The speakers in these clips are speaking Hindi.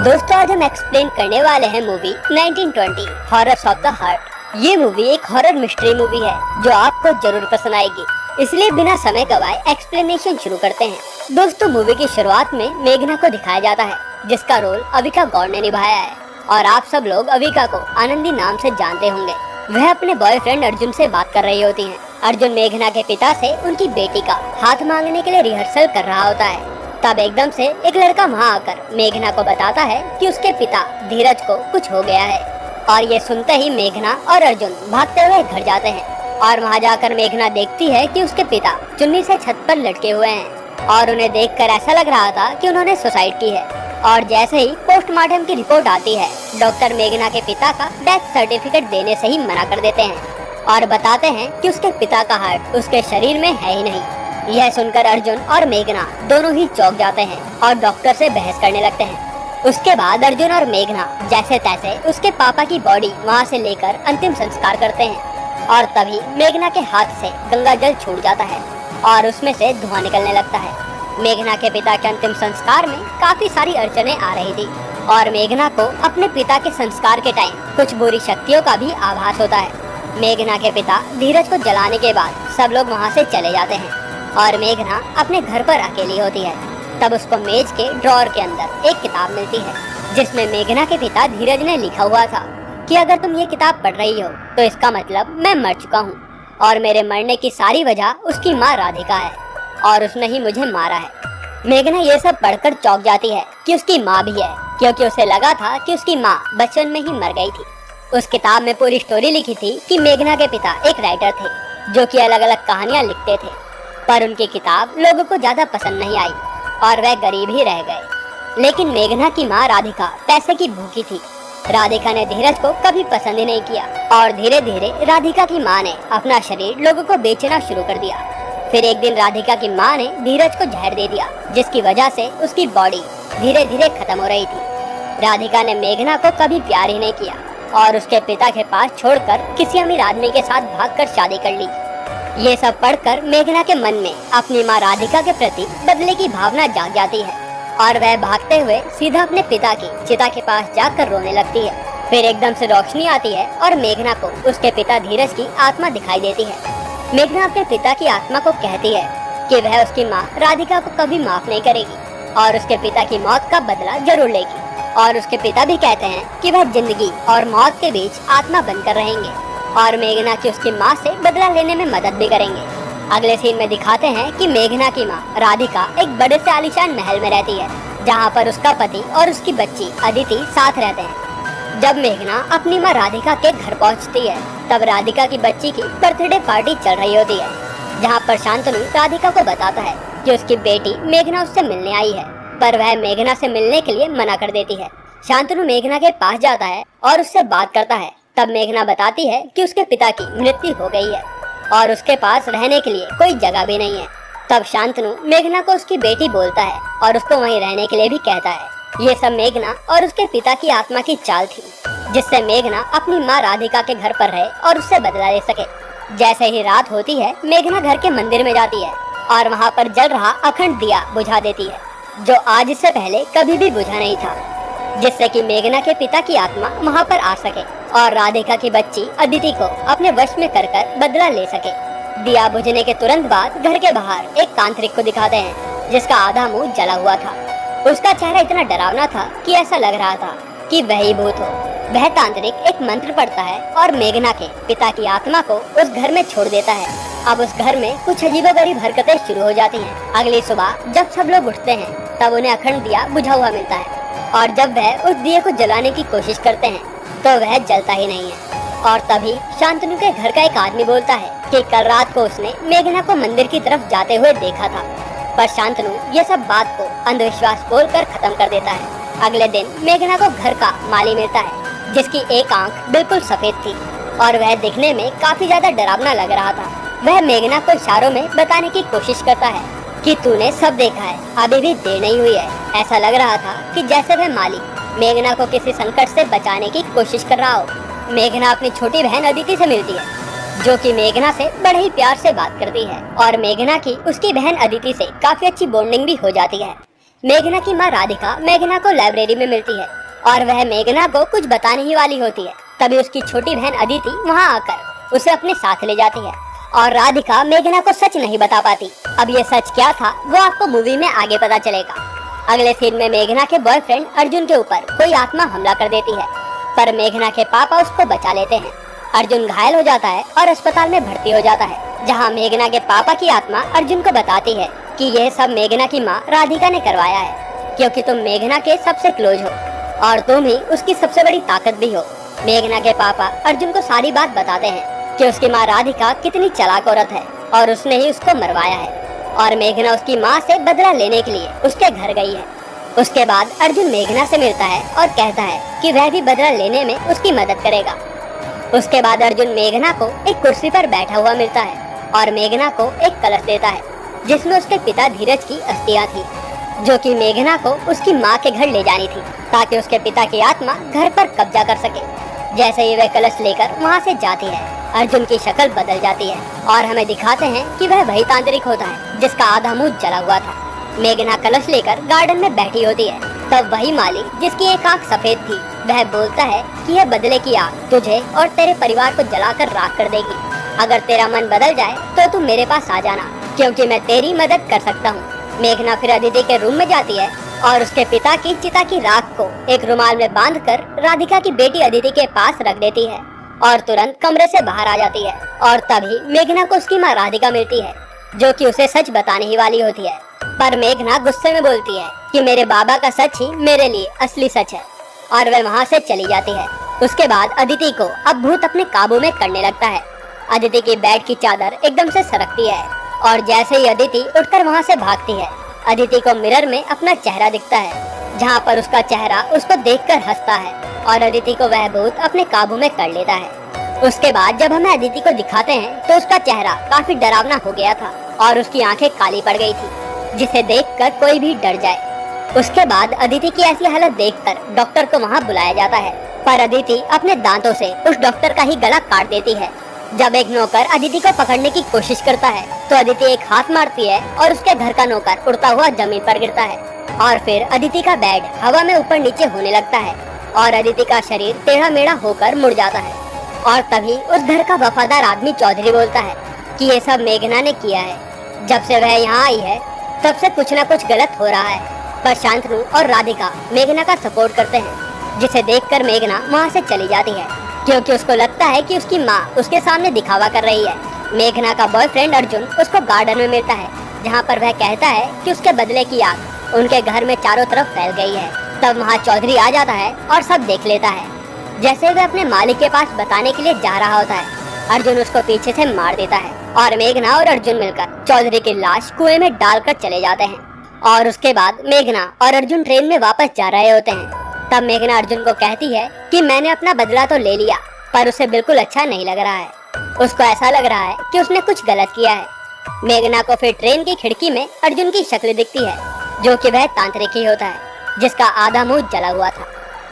दोस्तों आज हम एक्सप्लेन करने वाले हैं movie 1920 horrors of the heart. ये मूवी एक हॉरर मिस्ट्री मूवी है जो आपको जरूर पसंद आएगी, इसलिए बिना समय गवाए एक्सप्लेनेशन शुरू करते हैं। दोस्तों मूवी की शुरुआत में मेघना को दिखाया जाता है जिसका रोल अविका गौड़ ने निभाया है और आप सब लोग अविका को आनंदी नाम से जानते होंगे। वह अपने बॉयफ्रेंड अर्जुन से बात कर रही होती हैं। अर्जुन मेघना के पिता से उनकी बेटी का हाथ मांगने के लिए रिहर्सल कर रहा होता है। तब एकदम से एक लड़का वहाँ आकर मेघना को बताता है कि उसके पिता धीरज को कुछ हो गया है और ये सुनते ही मेघना और अर्जुन भागते हुए घर जाते हैं और वहाँ जाकर मेघना देखती है कि उसके पिता चुन्नी से छत पर लटके हुए हैं और उन्हें देखकर ऐसा लग रहा था कि उन्होंने सुसाइड की है। और जैसे ही पोस्टमार्टम की रिपोर्ट आती है, डॉक्टर मेघना के पिता का डेथ सर्टिफिकेट देने से ही मना कर देते हैं और बताते हैं कि उसके पिता का हार्ट उसके शरीर में है ही नहीं। यह सुनकर अर्जुन और मेघना दोनों ही चौंक जाते हैं और डॉक्टर से बहस करने लगते हैं। उसके बाद अर्जुन और मेघना जैसे तैसे उसके पापा की बॉडी वहां से लेकर अंतिम संस्कार करते हैं और तभी मेघना के हाथ से गंगा जल छूट जाता है और उसमें से धुआं निकलने लगता है। मेघना के पिता के अंतिम संस्कार में काफी सारी अड़चनें आ रही थी और मेघना को अपने पिता के संस्कार के टाइम कुछ बुरी शक्तियों का भी आभास होता है। मेघना के पिता धीरज को जलाने के बाद सब लोग वहाँ से चले जाते हैं और मेघना अपने घर पर अकेली होती है। तब उसको मेज के ड्रॉअर के अंदर एक किताब मिलती है जिसमें मेघना के पिता धीरज ने लिखा हुआ था कि अगर तुम ये किताब पढ़ रही हो तो इसका मतलब मैं मर चुका हूँ और मेरे मरने की सारी वजह उसकी माँ राधिका है और उसने ही मुझे मारा है। मेघना ये सब पढ़कर चौंक जाती है कि उसकी माँ भी है, क्योंकि उसे लगा था कि उसकी माँ बचपन में ही मर गई थी। उस किताब में पूरी स्टोरी लिखी थी कि मेघना के पिता एक राइटर थे जो कि अलग अलग कहानियाँ लिखते थे, पर उनकी किताब लोगों को ज्यादा पसंद नहीं आई और वह गरीब ही रह गए। लेकिन मेघना की माँ राधिका पैसे की भूखी थी। राधिका ने धीरज को कभी पसंद ही नहीं किया और धीरे धीरे राधिका की माँ ने अपना शरीर लोगों को बेचना शुरू कर दिया। फिर एक दिन राधिका की माँ ने धीरज को जहर दे दिया जिसकी वजह से उसकी बॉडी धीरे धीरे खत्म हो रही थी। राधिका ने मेघना को कभी प्यार ही नहीं किया और उसके पिता के पास छोड़कर किसी अमीर आदमी के साथ भागकर शादी कर ली। ये सब पढ़कर मेघना के मन में अपनी माँ राधिका के प्रति बदले की भावना जाग जाती है और वह भागते हुए सीधा अपने पिता की चिता के पास जाकर रोने लगती है। फिर एकदम से रोशनी आती है और मेघना को उसके पिता धीरज की आत्मा दिखाई देती है। मेघना अपने पिता की आत्मा को कहती है कि वह उसकी माँ राधिका को कभी माफ नहीं करेगी और उसके पिता की मौत का बदला जरूर लेगी। और उसके पिता भी कहते हैं कि वह जिंदगी और मौत के बीच आत्मा बनकर रहेंगे और मेघना की उसकी माँ से बदला लेने में मदद भी करेंगे। अगले सीन में दिखाते हैं कि मेघना की माँ राधिका एक बड़े से आलीशान महल में रहती है जहाँ पर उसका पति और उसकी बच्ची अदिति साथ रहते हैं। जब मेघना अपनी माँ राधिका के घर पहुँचती है तब राधिका की बच्ची की बर्थडे पार्टी चल रही होती है, जहाँ पर शांतनु राधिका को बताता है कि उसकी बेटी मेघना उससे मिलने आई है, पर वह मेघना से मिलने के लिए मना कर देती है। शांतनु मेघना के पास जाता है और उससे बात करता है। तब मेघना बताती है कि उसके पिता की मृत्यु हो गई है और उसके पास रहने के लिए कोई जगह भी नहीं है। तब शांतनु मेघना को उसकी बेटी बोलता है और उसको वहीं रहने के लिए भी कहता है। ये सब मेघना और उसके पिता की आत्मा की चाल थी जिससे मेघना अपनी माँ राधिका के घर पर रहे और उससे बदला ले सके। जैसे ही रात होती है मेघना घर के मंदिर में जाती है और वहाँ पर जल रहा अखंड दिया बुझा देती है जो आज इससे पहले कभी भी बुझा नहीं था, जिससे कि मेघना के पिता की आत्मा वहाँ पर आ सके और राधिका की बच्ची अदिति को अपने वश में कर बदला ले सके। दिया बुझने के तुरंत बाद घर के बाहर एक तांत्रिक को दिखाते हैं जिसका आधा मुंह जला हुआ था। उसका चेहरा इतना डरावना था कि ऐसा लग रहा था कि वही भूत हो। वह तांत्रिक एक मंत्र पढ़ता है और मेघना के पिता की आत्मा को उस घर में छोड़ देता है। अब उस घर में कुछ अजीबोगरीब हरकतें शुरू हो जाती हैं। अगली सुबह जब सब लोग उठते हैं तब उन्हें अखंड दिया बुझा हुआ मिलता है और जब वह उस दिए को जलाने की कोशिश करते हैं तो वह जलता ही नहीं है। और तभी शांतनु के घर का एक आदमी बोलता है कि कल रात को उसने मेघना को मंदिर की तरफ जाते हुए देखा था, पर शांतनु ये सब बात को अंधविश्वास बोलकर खत्म कर देता है। अगले दिन मेघना को घर का माली मिलता है जिसकी एक आंख बिल्कुल सफेद थी और वह दिखने में काफी ज्यादा डरावना लग रहा था। वह मेघना को इशारों में बताने की कोशिश करता है कि तूने सब देखा है, अभी भी देर नहीं हुई है। ऐसा लग रहा था कि जैसे वह माली मेघना को किसी संकट से बचाने की कोशिश कर रहा हो। मेघना अपनी छोटी बहन अदिति से मिलती है जो कि मेघना से बड़े ही प्यार से बात करती है और मेघना की उसकी बहन अदिति से काफी अच्छी बॉन्डिंग भी हो जाती है। मेघना की माँ राधिका मेघना को लाइब्रेरी में मिलती है और वह मेघना को कुछ बताने ही वाली होती है। तभी उसकी छोटी बहन अदिति वहाँ आकर उसे अपने साथ ले जाती है और राधिका मेघना को सच नहीं बता पाती। अब ये सच क्या था वो आपको मूवी में आगे पता चलेगा। अगले सीन में मेघना के बॉयफ्रेंड अर्जुन के ऊपर कोई आत्मा हमला कर देती है, पर मेघना के पापा उसको बचा लेते हैं। अर्जुन घायल हो जाता है और अस्पताल में भर्ती हो जाता है, जहाँ मेघना के पापा की आत्मा अर्जुन को बताती है कि यह सब मेघना की माँ राधिका ने करवाया है, क्योंकि तुम मेघना के सबसे क्लोज हो और तुम ही उसकी सबसे बड़ी ताकत भी हो। मेघना के पापा अर्जुन को सारी बात बताते हैं कि उसकी माँ राधिका कितनी चालाक औरत है और उसने ही उसको मरवाया है और मेघना उसकी माँ से बदला लेने के लिए उसके घर गई है। उसके बाद अर्जुन मेघना से मिलता है और कहता है कि वह भी बदला लेने में उसकी मदद करेगा। उसके बाद अर्जुन मेघना को एक कुर्सी पर बैठा हुआ मिलता है और मेघना को एक कलश देता है जिसमें उसके पिता धीरज की अस्थियां थी, जो कि मेघना को उसकी माँ के घर ले जानी थी ताकि उसके पिता की आत्मा घर पर कब्जा कर सके। जैसे ही वह कलश लेकर वहाँ से जाती है, अर्जुन की शक्ल बदल जाती है और हमें दिखाते हैं कि वह वही तांत्रिक होता है जिसका आधा मुंह जला हुआ था। मेघना कलश लेकर गार्डन में बैठी होती है, तब वही माली जिसकी एक आंख सफेद थी वह बोलता है कि यह बदले की आग तुझे और तेरे परिवार को जलाकर राख कर देगी। अगर तेरा मन बदल जाए तो तू मेरे पास आ जाना, क्योंकि मैं तेरी मदद कर सकता हूँ। मेघना फिर अदिति के रूम में जाती है और उसके पिता की चिता की राख को एक रुमाल में बांधकर राधिका की बेटी अदिति के पास रख देती है और तुरंत कमरे से बाहर आ जाती है। और तभी मेघना को उसकी माँ राधिका मिलती है, जो कि उसे सच बताने ही वाली होती है, पर मेघना गुस्से में बोलती है कि मेरे बाबा का सच ही मेरे लिए असली सच है और वह वहाँ से चली जाती है। उसके बाद अदिति को अब भूत अपने काबू में करने लगता है। अदिति की बेड की चादर एकदम से सरकती है और जैसे ही अदिति उठकर वहाँ से भागती है, अदिति को मिरर में अपना चेहरा दिखता है, जहाँ पर उसका चेहरा उसको देखकर हंसता है और अदिति को वह भूत अपने काबू में कर लेता है। उसके बाद जब हमें अदिति को दिखाते हैं तो उसका चेहरा काफी डरावना हो गया था और उसकी आंखें काली पड़ गई थी, जिसे देखकर कोई भी डर जाए। उसके बाद अदिति की ऐसी हालत देखकर डॉक्टर को वहाँ बुलाया जाता है, पर अदिति अपने दांतों से उस डॉक्टर का ही गला काट देती है। जब एक नौकर अदिति को पकड़ने की कोशिश करता है तो अदिति एक हाथ मारती है और उसके घर का नौकर उड़ता हुआ जमीन पर गिरता है और फिर अदिति का बेड हवा में ऊपर नीचे होने लगता है और अदिति का शरीर टेढ़ा मेढ़ा होकर मुड़ जाता है। और तभी उस घर का वफादार आदमी चौधरी बोलता है कि ये सब मेघना ने किया है। जब से वह यहाँ आई है तब से कुछ न कुछ गलत हो रहा है, पर शांतनु और राधिका मेघना का सपोर्ट करते हैं, जिसे देखकर मेघना वहाँ से चली जाती है, क्योंकि उसको लगता है कि उसकी माँ उसके सामने दिखावा कर रही है। मेघना का बॉयफ्रेंड अर्जुन उसको गार्डन में मिलता है, जहाँ पर वह कहता है कि उसके बदले की आग उनके घर में चारों तरफ फैल गई है। तब वहाँ चौधरी आ जाता है और सब देख लेता है। जैसे वह अपने मालिक के पास बताने के लिए जा रहा होता है, अर्जुन उसको पीछे से मार देता है और मेघना और अर्जुन मिलकर चौधरी की लाश कुएं में डालकर चले जाते हैं। और उसके बाद मेघना और अर्जुन ट्रेन में वापस जा रहे होते हैं। तब मेघना अर्जुन को कहती है कि मैंने अपना बदला तो ले लिया, पर उसे बिल्कुल अच्छा नहीं लग रहा है। उसको ऐसा लग रहा है कि उसने कुछ गलत किया है। मेघना को फिर ट्रेन की खिड़की में अर्जुन की शक्ल दिखती है, जो कि वह तांत्रिक ही होता है, जिसका आधा मुंह जला हुआ था।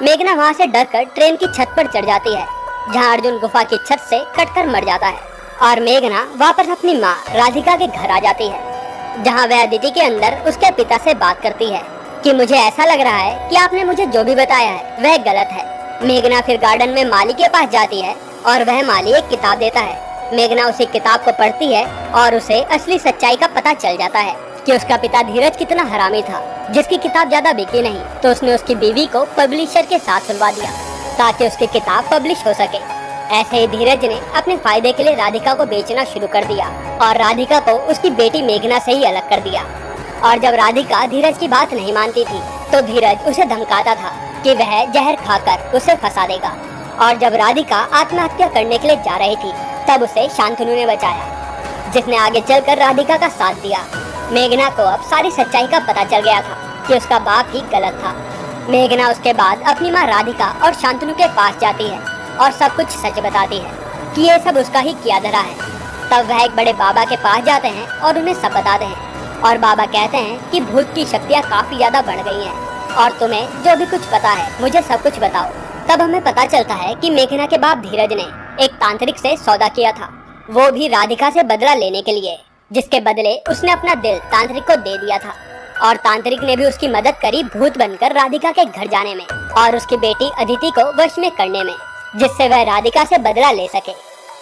मेघना वहाँ से डरकर ट्रेन की छत पर चढ़ जाती है, जहाँ अर्जुन गुफा की छत से कटकर मर जाता है। और मेघना वापस अपनी माँ राधिका के घर आ जाती है, जहाँ वह अदिति के अंदर उसके पिता से बात करती है कि मुझे ऐसा लग रहा है कि आपने मुझे जो भी बताया है वह गलत है। मेघना फिर गार्डन में माली के पास जाती है और वह माली एक किताब देता है। मेघना उसी किताब को पढ़ती है और उसे असली सच्चाई का पता चल जाता है कि उसका पिता धीरज कितना हरामी था, जिसकी किताब ज्यादा बिकी नहीं तो उसने उसकी बीवी को पब्लिशर के साथ सुलवा दिया ताकि उसकी किताब पब्लिश हो सके। ऐसे ही धीरज ने अपने फायदे के लिए राधिका को बेचना शुरू कर दिया और राधिका को उसकी बेटी मेघना से ही अलग कर दिया। और जब राधिका धीरज की बात नहीं मानती थी तो धीरज उसे धमकाता था कि वह जहर खाकर उसे फंसा देगा। और जब राधिका आत्महत्या करने के लिए जा रही थी तब उसे शांतनु ने बचाया, जिसने आगे चलकर राधिका का साथ दिया। मेघना को अब सारी सच्चाई का पता चल गया था कि उसका बाप ही गलत था। मेघना उसके बाद अपनी माँ राधिका और शांतनु के पास जाती है और सब कुछ सच बताती है कि ये सब उसका ही किया धरा है। तब वह एक बड़े बाबा के पास जाते हैं और उन्हें सब बताते हैं और बाबा कहते हैं कि भूत की शक्तियाँ काफी ज्यादा बढ़ गई हैं और तुम्हें जो भी कुछ पता है मुझे सब कुछ बताओ। तब हमें पता चलता है कि मेघना के बाप धीरज ने एक तांत्रिक से सौदा किया था, वो भी राधिका से बदला लेने के लिए, जिसके बदले उसने अपना दिल तांत्रिक को दे दिया था और तांत्रिक ने भी उसकी मदद करी भूत बनकर राधिका के घर जाने में और उसकी बेटी अदिति को वश में करने में, जिससे वह राधिका से बदला ले सके।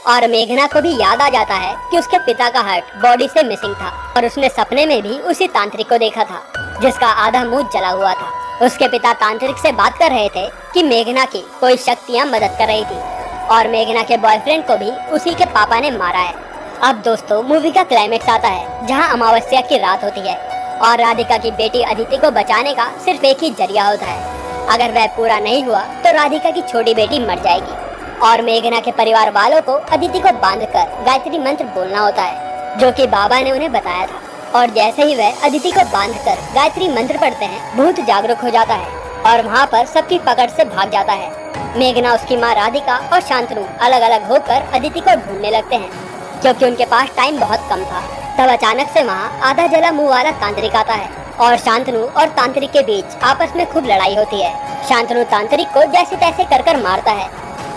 और मेघना को भी याद आ जाता है कि उसके पिता का हार्ट बॉडी से मिसिंग था और उसने सपने में भी उसी तांत्रिक को देखा था जिसका आधा मुंह जला हुआ था। उसके पिता तांत्रिक से बात कर रहे थे कि मेघना की कोई शक्तियाँ मदद कर रही थी और मेघना के बॉयफ्रेंड को भी उसी के पापा ने मारा है। अब दोस्तों मूवी का क्लाइमेक्स आता है जहाँ अमावस्या की रात होती है और राधिका की बेटी अदिति को बचाने का सिर्फ एक ही जरिया होता है। अगर वह पूरा नहीं हुआ तो राधिका की छोटी बेटी मर जाएगी और मेघना के परिवार वालों को अदिति को बांधकर गायत्री मंत्र बोलना होता है जो कि बाबा ने उन्हें बताया था। और जैसे ही वह अदिति को बांधकर गायत्री मंत्र पढ़ते हैं, भूत जागरूक हो जाता है और वहाँ पर सबकी पकड़ से भाग जाता है। मेघना, उसकी माँ राधिका और शांतनु अलग अलग होकर अदिति को ढूंढने लगते हैं क्योंकि उनके पास टाइम बहुत कम था। तब अचानक से वहाँ आधा जला मुंह वाला तांत्रिक आता है और शांतनु और तांत्रिक के बीच आपस में खूब लड़ाई होती है। शांतनु तांत्रिक को जैसे तैसे कर मारता है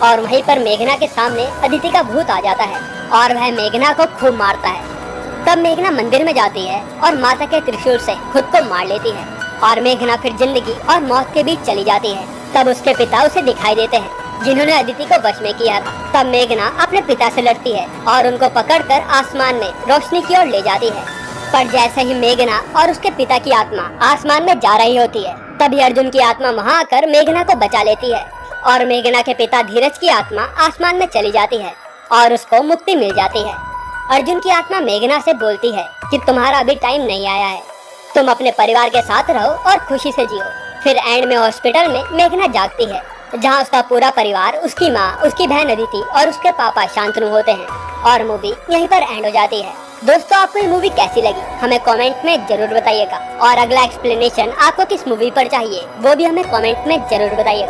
और वहीं पर मेघना के सामने अदिति का भूत आ जाता है और वह मेघना को खूब मारता है। तब मेघना मंदिर में जाती है और माता के त्रिशूल से खुद को मार लेती है और मेघना फिर जिंदगी और मौत के बीच चली जाती है। तब उसके पिता उसे दिखाई देते हैं जिन्होंने अदिति को वश में किया था। तब मेघना अपने पिता से लड़ती है और उनको पकड़कर आसमान में रोशनी की ओर ले जाती है। पर जैसे ही मेघना और उसके पिता की आत्मा आसमान में जा रही होती है, तभी अर्जुन की आत्मा वहाँ आकर मेघना को बचा लेती है और मेघना के पिता धीरज की आत्मा आसमान में चली जाती है और उसको मुक्ति मिल जाती है। अर्जुन की आत्मा मेघना से बोलती है कि तुम्हारा अभी टाइम नहीं आया है, तुम अपने परिवार के साथ रहो और खुशी से जियो। फिर एंड में हॉस्पिटल में मेघना जागती है जहाँ उसका पूरा परिवार, उसकी माँ, उसकी बहन अदिति और उसके पापा शांतनु होते हैं और मूवी यहीं पर एंड हो जाती है। दोस्तों, आपको ये मूवी कैसी लगी हमें कमेंट में जरूर बताइएगा और अगला एक्सप्लेनेशन आपको किस मूवी पर चाहिए वो भी हमें कमेंट में जरूर बताइएगा।